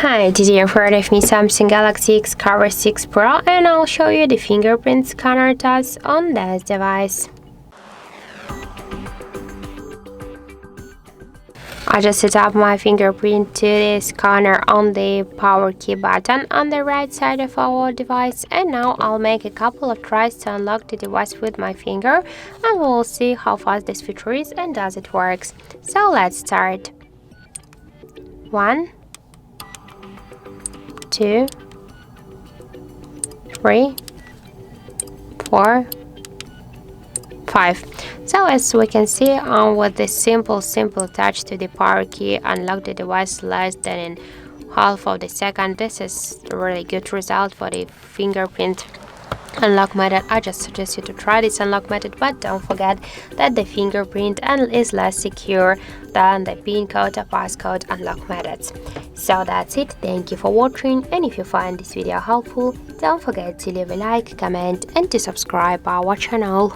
Hi, today you've heard of me Samsung Galaxy Xcover 6 Pro, and I'll show you the fingerprint scanner test on this device. I just set up my fingerprint to the scanner on the power key button on the right side of our device, and now I'll make a couple of tries to unlock the device with my finger, and we'll see how fast this feature is and does it works. So let's start. 1, 2, 3, 4, 5. So as we can see, with this simple touch to the power key, unlock the device less than in half of the second. This is a really good result for the fingerprint unlock method. I just suggest you to try this unlock method, but don't forget that the fingerprint is less secure than the pin code or passcode unlock methods. So that's it. Thank you for watching, and if you find this video helpful, don't forget to leave a like, comment and to subscribe our channel.